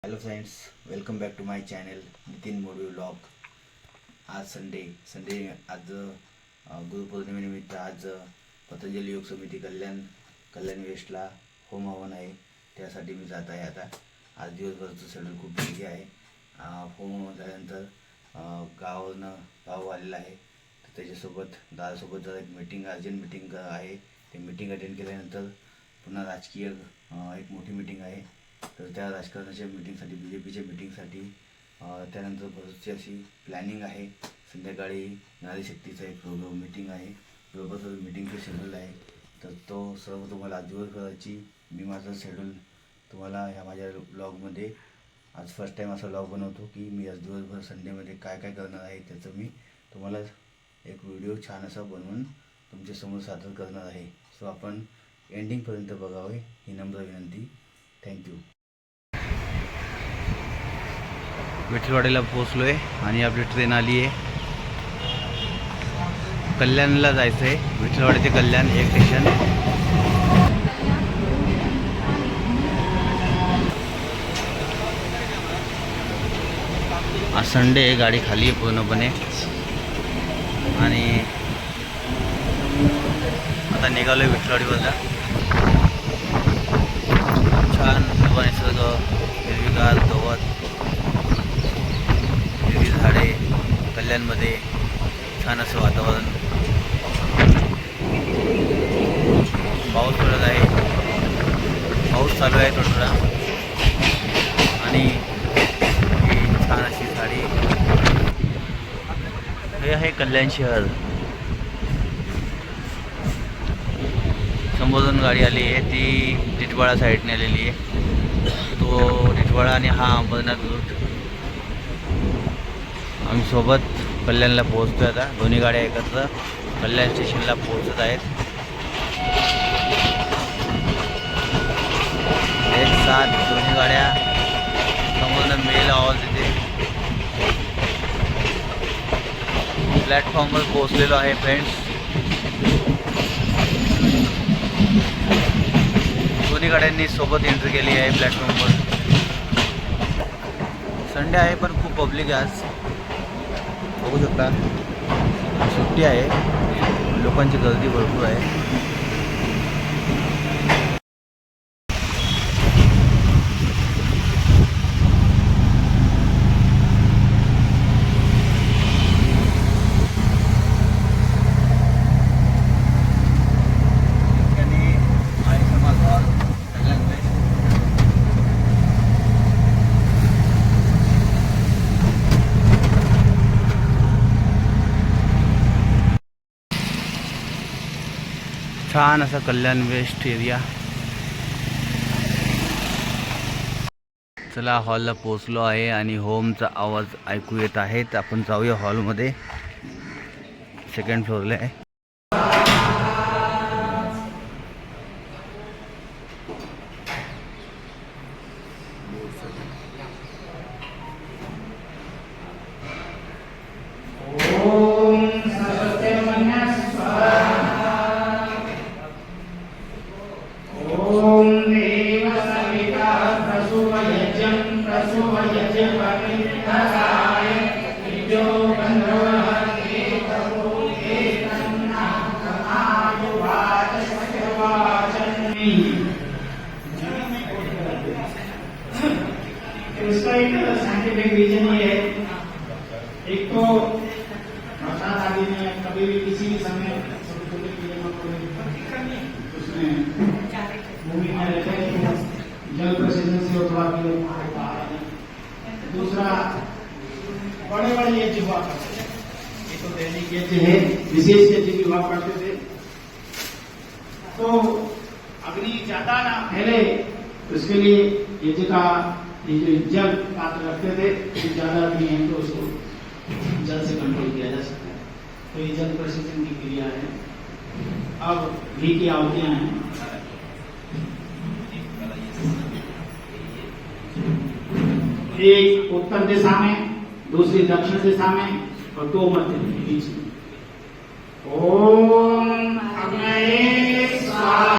Hello friends, welcome back to my channel Nitin Modvi vlog. आज Sunday आज गुरुपौर्णिमेनिमित्त आज पतंजली योग समिती कल्याण वेस्टला होम हवन आहे. त्यासाठी मी जात आहे. आता आज दिवसभराचं शेड्यूल खूप बिझी आहे. होम हवन झाल्यानंतर गाव आलेला आहे. तर त्याच्यासोबत दादासोबत जरा एक मीटिंग अर्जंट मीटिंग आहे. ते मीटिंग अटेंड केल्यानंतर पुन्हा राजकीय एक मोठी मीटिंग आहे. तर त्या राजकारणाच्या मीटिंगसाठी BJPच्या मीटिंगसाठी त्यानंतर बरीचशी अशी प्लॅनिंग आहे. संध्याकाळी नारी शक्तीचा एक मीटिंग आहे. बरोबर मीटिंगचं शेड्यूल आहे. तर तो सर्व तुम्हाला आज दिवसभराची मी माझं शेड्यूल तुम्हाला ह्या माझ्या ब्लॉगमध्ये आज फर्स्ट टाईम असा ब्लॉग बनवतो की मी आज दिवसभर संडेमध्ये काय काय करणार आहे त्याचं मी तुम्हाला एक व्हिडिओ छान असा बनवून तुमच्यासमोर सादर करणार आहे. सो आपण एंडिंगपर्यंत बघावे ही नम्र विनंती. थँक्यू. विठलवाडीला पोहोचलो आहे आणि आपली ट्रेन आली आहे. कल्याणला जायचं आहे. विठलवाडी ते कल्याण एक स्टेशन. आज संडे आहे, गाडी खाली आहे पूर्णपणे. आणि आता निघालो आहे विठलवाडीवरला. छान निसर्ग, हिरवीगार गवत, हिरवी झाडे, कल्याणमध्ये छान असं वातावरण. पाऊस पडत आहे, पाऊस चालू आहे थोडा. आणि ही छान अशी झाडी. हे आहे कल्याण शहर. समोरून गाडी आली आहे, ती टिटवाळा साईडने आलेली आहे. तो टिटवाळा आणि हा अंबरनाथ रूट. आम्ही सोबत कल्याणला पोहोचतो. आता दोन्ही गाड्या एकत्र कल्याण स्टेशनला पोहोचत आहेत. एक साथ दोन्ही गाड्या समोरनं मेल आवाज येते. प्लॅटफॉर्मवर पोहोचलेलो आहे फ्रेंड्स. दोन्ही गाड्यांनी सोबत एंट्री केली आहे प्लॅटफॉर्मवर. संडे आहे पण खूप पब्लिक आहे आज. बघू शकता सुट्टी आहे, लोकांची गर्दी भरपूर आहे. छान असा कल्याण वेस्ट एरिया. चला हॉलला पोचलो आहे आणि होमचा आवाज ऐकू येत आहे. आपण जाऊया हॉलमध्ये. सेकंड फ्लोअरला आहे. उसका एक साइंटिफिक रीजन ये है. एक तो बरसात आदि में कभी भी किसी भी समय छोटे कीड़े उसमें भूमि में रहते हैं, जल प्रसेचन से थोड़ा कीड़े बाहर आ जाए. दूसरा बड़े यज्ञ हुआ करते थे. ये तो दैनिक यज्ञ है, विशेष यज्ञ भी हुआ करते थे. तो अग्नि ज्यादा ना फैले उसके लिए यज्ञ का ये जो जल पात्र रखते थे, तो ज्यादा नहीं है तो उसको जल से कंट्रोल किया जा सकता है. तो ये जल प्रसेचन की क्रिया है. अब घी की आहुतियां हैं. एक उत्तर दिशा में, दूसरी दक्षिण दिशा में और दो मध्य में बीच में. ओम अग्नये स्वाहा.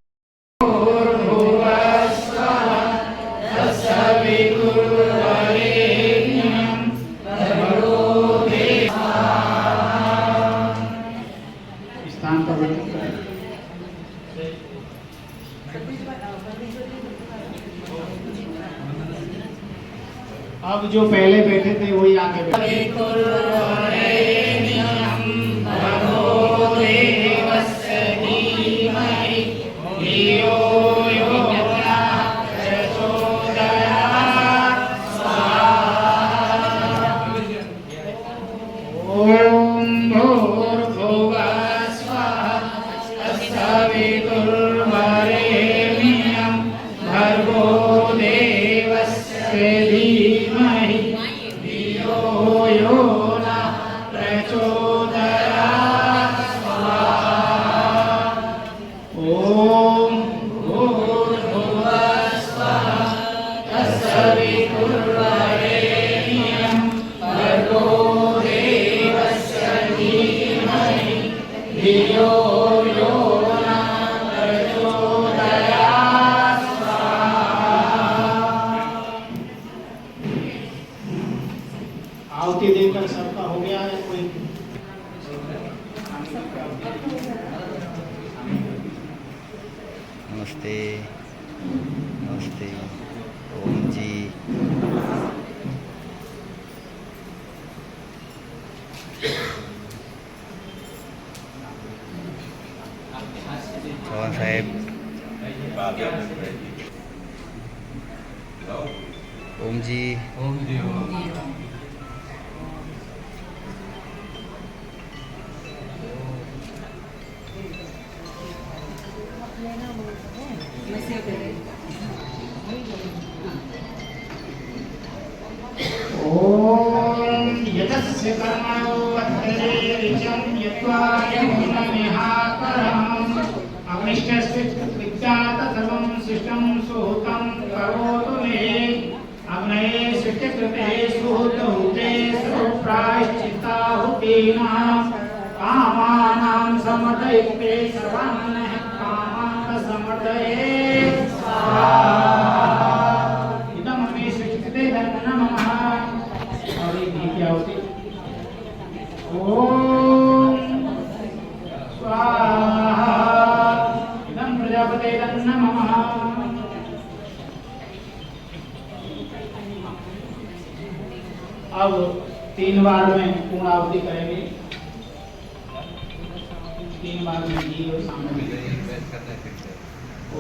Guru अब जो पहले बैठे थे वही आगे बैठे। ओम भूर्भुवः स्वः तत्सवितुर्वरेण्यं भर्गो देवस्य धीमहि धियो यो नः प्रचोदयात् स्वाहा। ओम भूर्भुवः स्वः तत्सवितुर्वरेण्यं भर्गो धियो यो नः प्रचोदयात् स्वाहा। आहुति देकर सबका हो गया है कोई? नमस्ते नमस्ते। ओम जी। चौहान साहेब। ओम जी। ओम जी। ओम यतस्य कर्मणो वर्तते ऋचं यत्वा यमुनमिहाकरम् अग्निष्टस्य विद्यात् सर्वं सृष्टं सुहृतं करोतु मे अग्नये सृष्टिकृते सुहृतहुते सर्वप्रायश्चित्ताहुतीनां कामानां समदयिते सर्वान् कामान् समदये स्वाहा। इदमपि सृष्टिकृते नमः। और एक क्या होती? ओम स्वाहा इदं प्रजापते नमः। अब 3 बार में पूर्ण आहुति करेंगे। 3 बार में घी और सामने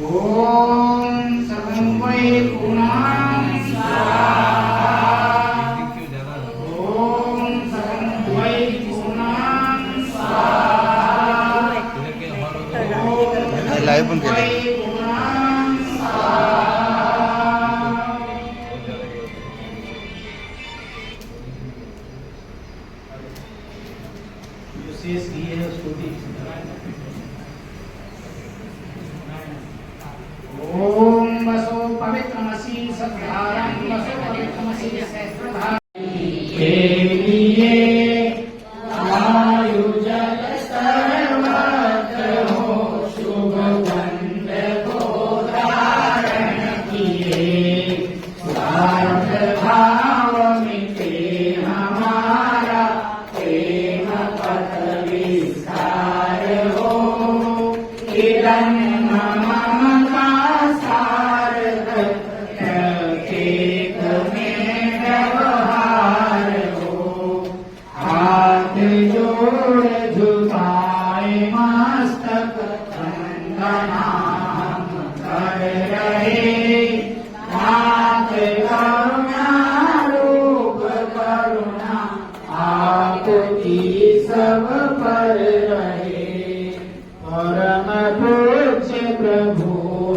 ओम सर्वं वै पूर्णं स्वाहा। लाइव बन के जो शेष घी है उसको भी ओम वसो पवित्रमसि सद्धारं वसो पवित्रमसि सहस्रधारं के लिए वायु जल सर्वत्र हो शुभ गंध को धारण किए स्वार्थ भाव मिटे हमारा प्रेम पथ विस्तार हो हिरण्य ममता सार्थक प्रत्येक में व्यवहार हो हाथ जोड़ झुकाए मस्तक वंदना हम कर रहे नाथ करुणा रूप करुणा आपकी सब पर रहे परम पूज्य प्रभु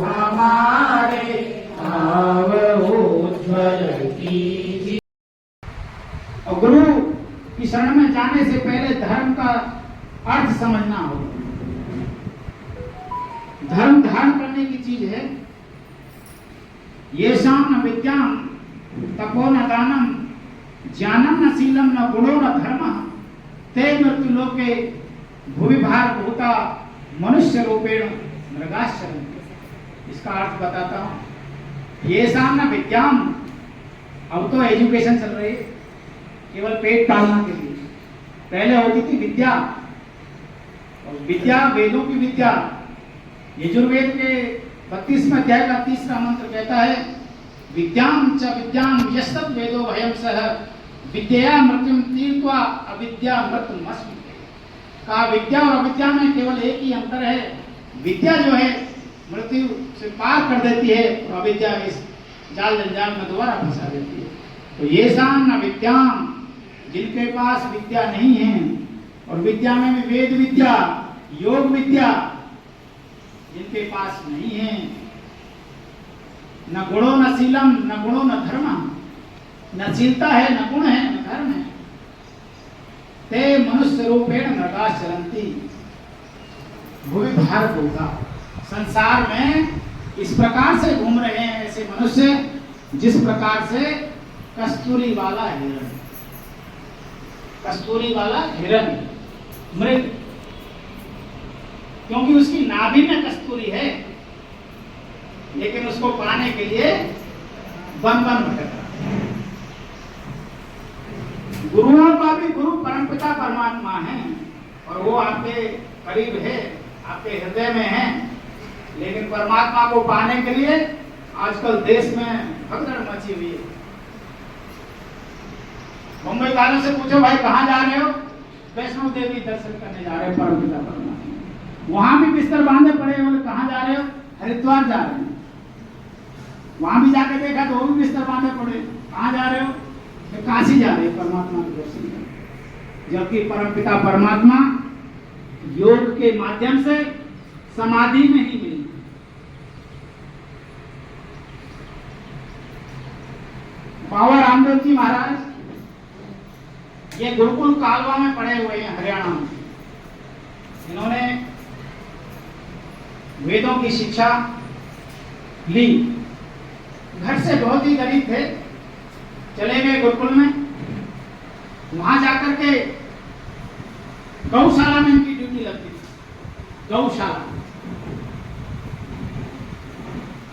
हमारे भाव उज्ज्वल कीजिए। और गुरु की शरण में जाने से पहले धर्म का अर्थ समझना होगा। धर्म धारण करने की चीज है। ये शाम न विद्याम तपो न दानम ज्ञानम न शीलम न गुणो न धर्म ते मृत्यु लोके भूमि भार भूता मनुष्य रूपेण मृगाश्चरण। इसका अर्थ बताता हूं। ये शाम न विद्याम, अब तो एजुकेशन चल रही है केवल पेट पालना के लिए। पहले होती थी विद्या, और विद्या वेदों की विद्या। यजुर्वेद के 32वें अध्याय का 3रा मंत्र कहता है विद्याम च विद्याम यस्तत् वेदो भयम सह विद्या मृत्युम तीर्त्वा अविद्या मृत्युमस्मि। कहा विद्या और अविद्या में केवल एक ही अंतर है, विद्या जो है मृत्यु से पार कर देती है और अविद्या इस जाल जंजाल में दोबारा फंसा देती है। तो ये शान अविद्याम, जिनके पास विद्या नहीं है, और विद्या में भी वेद विद्या योग विद्या जिनके पास नहीं है, न गुणो न शीलम न गुणो न धर्म, न शीलता है न गुण है न धर्म है, ते मनुष्य रूपेण नरकाश चलंती भूमि भारत होगा। संसार में इस प्रकार से घूम रहे हैं ऐसे मनुष्य जिस प्रकार से कस्तूरी वाला हिरण, कस्तूरी वाला हिरण मृग, क्योंकि उसकी नाभि में कस्तूरी है, लेकिन उसको पाने के लिए वन वन भटक रहा है। गुरुओं का भी गुरु परमपिता परमात्मा है और वो आपके करीब है, आपके हृदय में है, लेकिन परमात्मा को पाने के लिए आजकल देश में भगदड़ मची हुई है। मुंबई वालों से पूछो भाई कहाँ जा रहे हो? वैष्णो देवी दर्शन करने जा रहे हो परमपिता परमात्मा। वहां भी बिस्तर बांधे पड़े, बोले कहाँ जा रहे हो? हरिद्वार जा रहे हैं। वहां भी जाके देखा तो वो भी बिस्तर बांधे पड़े, कहाँ जा रहे हो? तो काशी जा रहे हैं परमात्मा के दर्शन करने। जबकि परमपिता परमात्मा योग के माध्यम से समाधि में ही मिली। बाबा रामदेव जी महाराज ये गुरुकुल कालवा में पड़े हुए हैं हरियाणा में। इन्होंने वेदों की शिक्षा ली, घर से बहुत ही गरीब थे, चले गए गुरुकुल में। वहां जाकर के गौशाला में इनकी ड्यूटी लगती थी, गौशाला।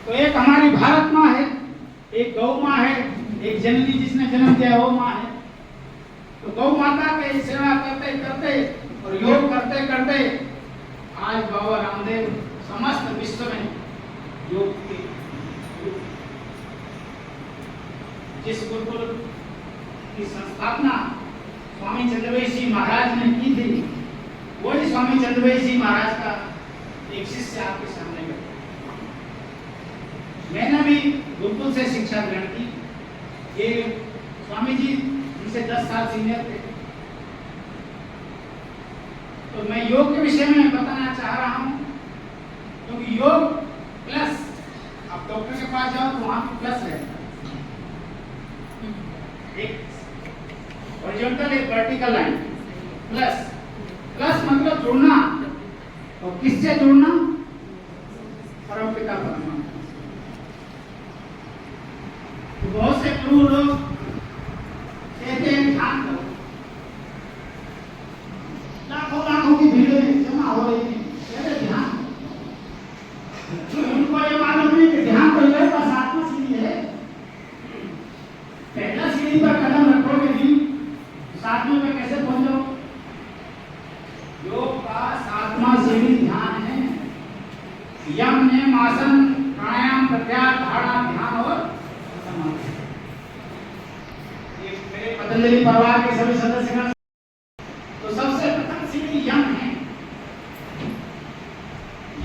तो एक हमारी भारत माँ है, एक गौ माँ है, एक जननी जिसने जन्म दिया वो माँ है। तो गौ माता के सेवा करते करते और योग करते करते आज बाबा रामदेव समस्त विश्व में योग के जिस गुरुकुल की संस्थापना स्वामी चंद्रवैश जी महाराज ने की थी, वही स्वामी चंद्रवैश जी महाराज का एक शिष्य आपके सामने बैठा। मैंने भी गुरुकुल से शिक्षा ग्रहण की। ये स्वामी जी उनसे 10 साल सीनियर थे। तो मैं योग के विषय में बताना चाह रहा हूं, क्योंकि योग प्लस, आप डॉक्टर के पास जाओ तो वहां पे प्लस रहता है, एक हॉरिजॉन्टल एक वर्टिकल लाइन, प्लस प्लस मतलब जुड़ना। और किससे जुड़ना? परमपिता परमात्मा। तो बहुत से गुरु लोग कहते हैं ध्यान करो, लाखों लाखों की भीड़ में जमा हो रही है, कहते ध्यान। तो उनको ये मालूम नहीं कि ध्यान तो मेरे पास आत्मा सीढ़ी है। पहला सीढ़ी पर कदम रखोगे नहीं, सातवें पे कैसे पहुंचो? योग का 7वां सीढ़ी ध्यान है। यम नियम आसन प्राणायाम प्रत्याहार धारणा ध्यान और समाधि। ये मेरे पतंजलि परिवार के सभी सदस्य का तो सबसे प्रथम सीढ़ी यम है।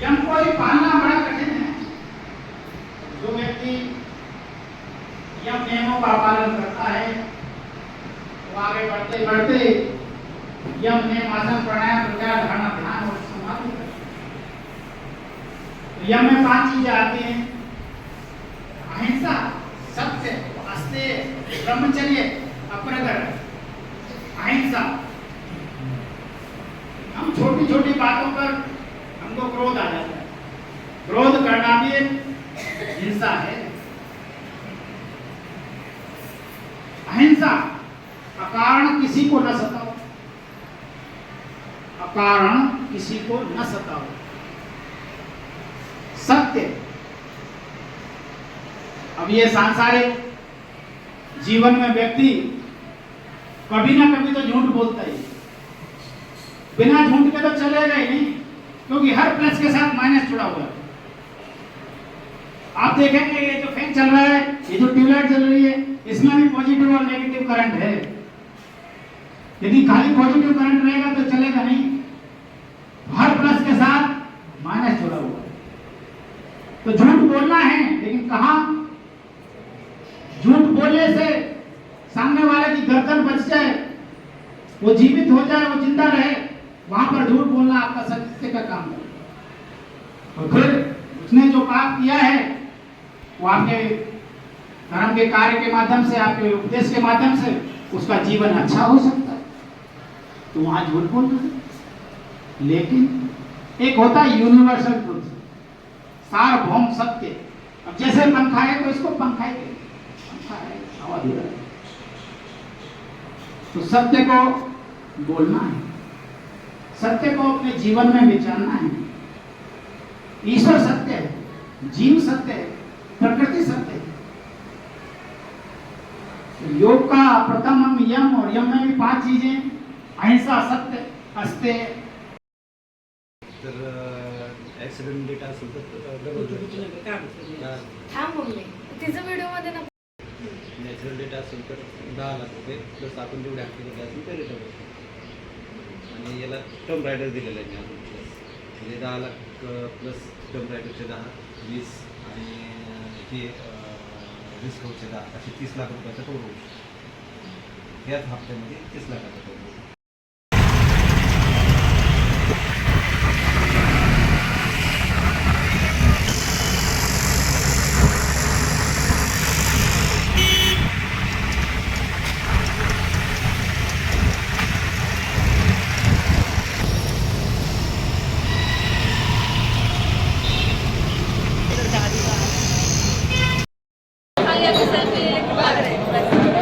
यम को ही पालना बड़ा कठिन है। जो व्यक्ति यम नियमों का पालन करता है वो आगे बढ़ते बढ़ते यम नियम आसन प्राणायाम प्रत्याहार धारणा ध्यान और समाधि करता है। तो यम में 5 चीजें आती हैं: अहिंसा, सत्य, अस्तेय, ब्रह्मचर्य, अप्रगर। अहिंसा, हम छोटी छोटी बातों पर हमको क्रोध आ जाता है, क्रोध करना भी एक हिंसा है। अहिंसा, अकारण किसी को न सताओ, अकारण किसी को न सताओ। सत्य, अब ये सांसारिक जीवन में व्यक्ति कभी ना कभी तो झूठ बोलता ही, बिना झूठ के तो चलेगा ही नहीं, क्योंकि हर प्लस के साथ माइनस जुड़ा हुआ है। आप देखेंगे ये जो फैन चल रहा है ये जो ट्यूबलाइट जल रही है इसमें भी पॉजिटिव और नेगेटिव करंट है। यदि खाली पॉजिटिव करंट रहेगा तो चलेगा नहीं, हर प्लस के साथ माइनस जुड़ा हुआ है। तो झूठ बोलना है, लेकिन कहां? झूठ बोलने से सामने वाले की गर्दन बच जाए, वो जीवित हो जाए, वो जिंदा रहे, वहां पर झूठ बोलना आपका सत्य का काम है। और फिर उसने जो पाप किया है वो आपके धर्म के कार्य के माध्यम से, आपके उपदेश के माध्यम से उसका जीवन अच्छा हो सकता है, तो वहां झूठ बोल रहे हैं। लेकिन एक होता है यूनिवर्सल ट्रुथ, सार्वभौम सत्य। अब जैसे पंखा है तो इसको पंखा ही कहते हैं, पंखा है, हवा दे रहा है। तो सत्य को बोलना है, सत्य को अपने जीवन में विचारना है। ईश्वर सत्य है, जीव सत्य है, प्रकृति सत्य है। तो योग का प्रथम हम यम, और यम में भी 5 चीजें, अहिंसा, सत्य, अस्तेय। तर ऍक्सिडेंट डेटा असेल तर थांब मम्मी, तिचं व्हिडिओ मध्ये ना नॅचरल डेटा असेल तर 10 लाख रुपये प्लस आपण जेवढे ॲक्टिव्हिटी असेल ते रिटर्न होतो. आणि याला टर्म रायडर दिलेलं आहे मी अजून प्लस, म्हणजे 10 लाख प्लस टर्म रायडरचे 10, 20 आणि हे रिस्क होचे 10, असे 30 लाख रुपयाचा टोल होऊ शकतो. याच हप्त्यामध्ये 30 लाखाचा टोल होतो.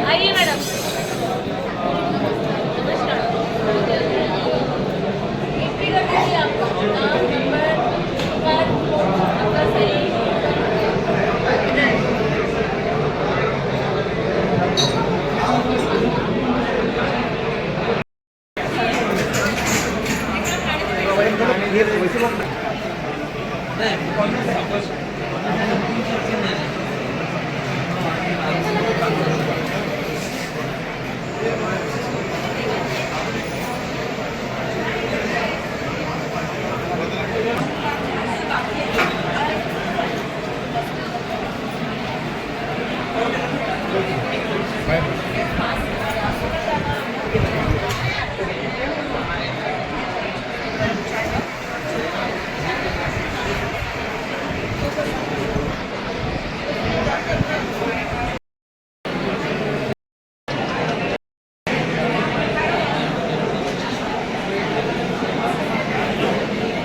आइए मैडम, नमस्कार। एंट्री कर दीजिए, आपका नाम, नंबर, आपका सही।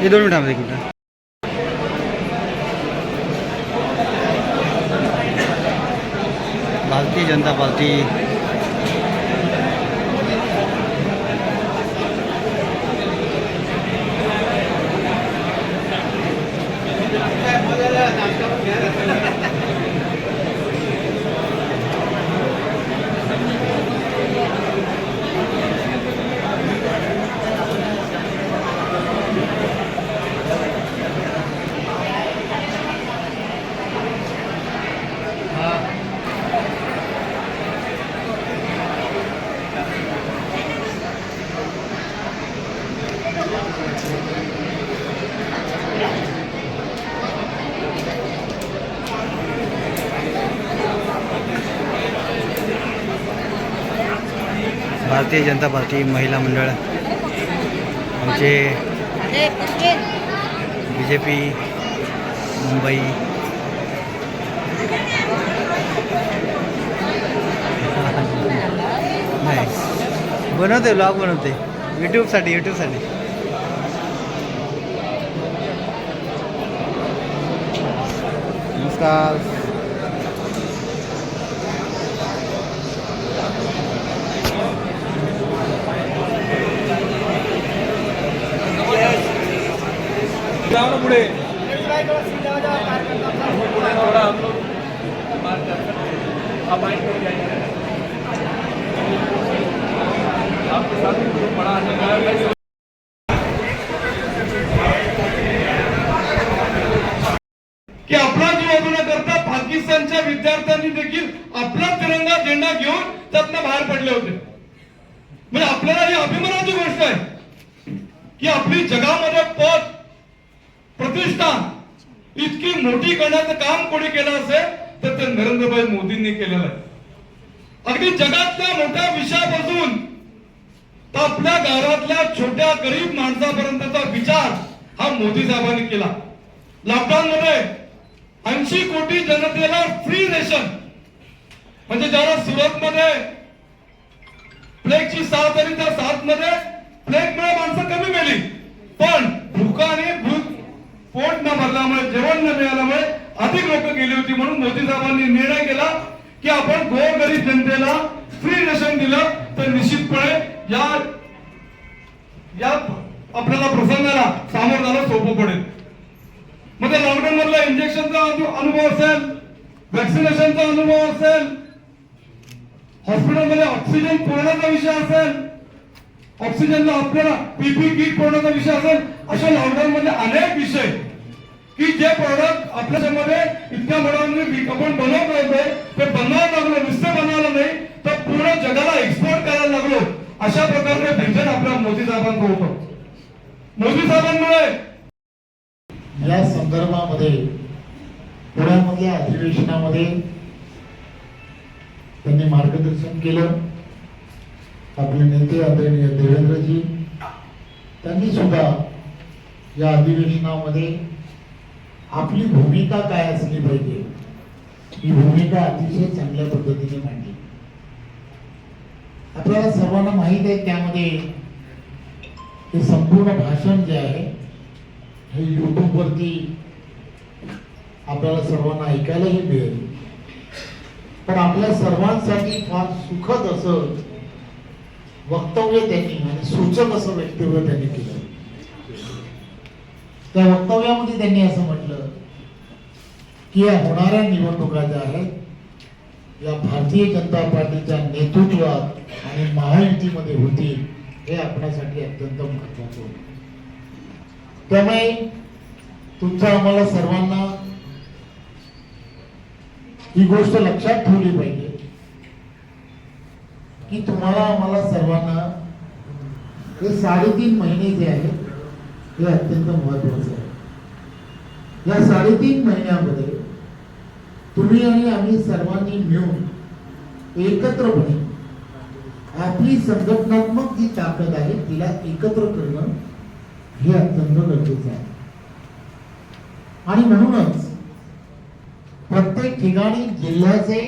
ये 2 मिनट, एक minute. Bharatiya Janata party Bharatiya Janata party महिला मंडळ आमचे BJP मुंबई नाही बनवते, व्लॉग बनवते यूट्यूबसाठी. नमस्कार. पुढे की आपला जीव करता पाकिस्तानच्या विद्यार्थ्यांनी देखील तिरंगा झेंडा घेऊन त्यातनं बाहेर पडले होते. म्हणजे आपल्याला ही अभिमानाची गोष्ट आहे की आपली जगामध्ये पद प्रतिष्ठा इतकी मोठी करण्याचं काम कोणी केलं असेल तर ते नरेंद्रभाई मोदींनी केलेलं आहे. अगदी जगातल्या मोठ्या विषयापासून तर आपल्या गावातल्या छोट्या गरीब माणसापर्यंतचा विचार हा मोदी साहेबांनी केला. लॉकडाऊन मध्ये 80 कोटी जनतेला फ्री रेशन, म्हणजे ज्याला सुरत मध्ये प्लेगची साथ आली त्या साथ मध्ये प्लेगमुळे माणसं कमी मेली, पण भूकाने पोट न भरल्यामुळे जेवण न मिळाल्यामुळे अधिक लोक गेली होती. म्हणून मोदी साहेबांनी निर्णय केला की आपण गोरगरीब जनतेला फ्री रेशन दिलं तर निश्चितपणे या आपल्याला प्रसंगाला सामोरं जाणं सोपं पडेल. मग ते लॉकडाऊन मधला इंजेक्शनचा अनुभव असेल, वॅक्सिनेशनचा अनुभव असेल, हॉस्पिटलमध्ये ऑक्सिजन पुरवण्याचा विषय असेल, ऑक्सिजनला आपल्याला पीपी किट पुरवण्याचा विषय असेल, अशा लॉकडाऊन मध्ये अनेक विषय की जे प्रोडक्ट आपल्यामध्ये इतक्या मोठ्याने आपण बनवत होतो ते बनवायला लागलो, नुसतं बनवायला नाही तर पूर्ण जगाला एक्सपोर्ट करायला लागलो. अशा प्रकारचे विजन आपल्या मोदी साहेबांचं होतं. मोदी साहेबांमुळे या संदर्भामध्ये पुण्यामधल्या अधिवेशनामध्ये त्यांनी मार्गदर्शन केलं. आपले नेते आदरणीय देवेंद्रजी त्यांनी सुद्धा या अधिवेशनामध्ये आपली भूमिका काय असली पाहिजे ही भूमिका अतिशय चांगल्या पद्धतीने मांडली. आपल्याला सर्वांना माहित आहे त्यामध्ये हे संपूर्ण भाषण जे आहे हे YouTube वरती आपल्याला सर्वांना ऐकायलाही मिळेल. पण आपल्या सर्वांसाठी फार सुखद असं वक्तव्य त्यांनी आणि सूचक असं वक्तव्य त्यांनी केलं. त्या वक्तव्यामध्ये त्यांनी असं म्हटलं की या होणाऱ्या निवडणुका ज्या आहेत या भारतीय जनता पार्टीच्या नेतृत्वात आणि महायुतीमध्ये होतील हे आपल्यासाठी अत्यंत महत्वाचं होतं. त्यामुळे तुमचं आम्हाला सर्वांना ही गोष्ट लक्षात ठेवली पाहिजे की तुम्हाला आम्हाला सर्वांना हे 3.5 महिने जे आहेत हे अत्यंत महत्वाचे आहे. या 3.5 महिन्यामध्ये तुम्ही आणि आम्ही सर्वांनी मिळून एकत्रपणे आपली संघटनात्मक जी ताकद आहे तिला एकत्र करणं हे अत्यंत गरजेचं आहे. आणि म्हणूनच प्रत्येक ठिकाणी जिल्ह्याचे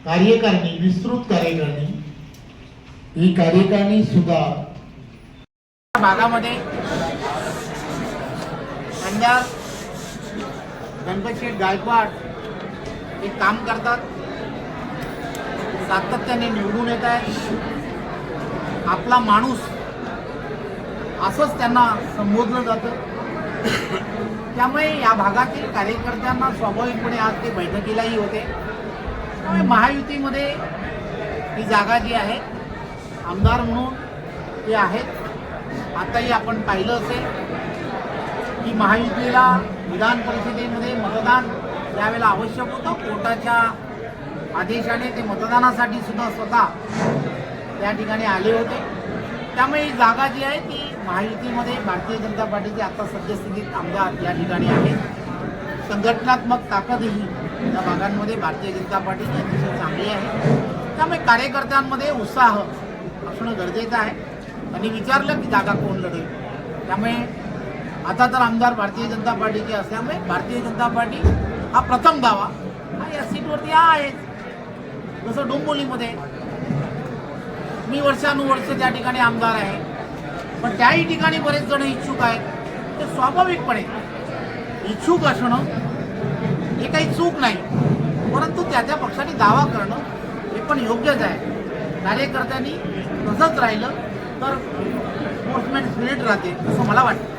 कार्यकारिणी, विस्तृत कार्यकारिणी, ही कार्यकारिणी सुद्धा भागामध्ये आमदार गणपतशेठ गायकवाड हे काम करतात, सातत्याने निवडून येत आहेत. आपला माणूस असंच त्यांना संबोधलं जातं. त्यामुळे या भागातील कार्यकर्त्यांना स्वाभाविकपणे आज ते बैठकीलाही होते. त्यामुळे महायुतीमध्ये ही जागा जी आहे आमदार म्हणून ते आहेत. आताही आपण पाहिलं असेल की महायुतीला विधान परिषदेमध्ये मतदान त्यावेळेला आवश्यक होतं. कोर्टाच्या आदेशाने ते मतदानासाठी सुद्धा स्वतः त्या ठिकाणी आले होते. त्यामुळे ही जागा जी आहे ती महायुतीमध्ये भारतीय जनता पार्टीचे आता सद्यस्थितीत आमदार या ठिकाणी आहेत. संघटनात्मक ताकदही या भागांमध्ये भारतीय जनता पार्टीची अतिशय चांगली आहे. त्यामुळे कार्यकर्त्यांमध्ये उत्साह असणं गरजेचं आहे. त्यांनी विचारलं की जागा कोण लढेल. त्यामुळे आता तर आमदार भारतीय जनता पार्टीचे असल्यामुळे भारतीय जनता पार्टी हा प्रथम दावा हा या सीटवरती आहे. जसं डोंबिवलीमध्ये मी वर्षानुवर्ष त्या ठिकाणी आमदार आहे, पण त्याही ठिकाणी बरेच जण इच्छुक आहेत. ते स्वाभाविकपणे इच्छुक असणं हे काही चूक नाही, परंतु त्या पक्षाने दावा करणं हे पण योग्यच आहे. कार्यकर्त्यांनी तसंच राहिलं तर स्पोर्ट्समॅन स्पिरिट राहते असं मला वाटतं.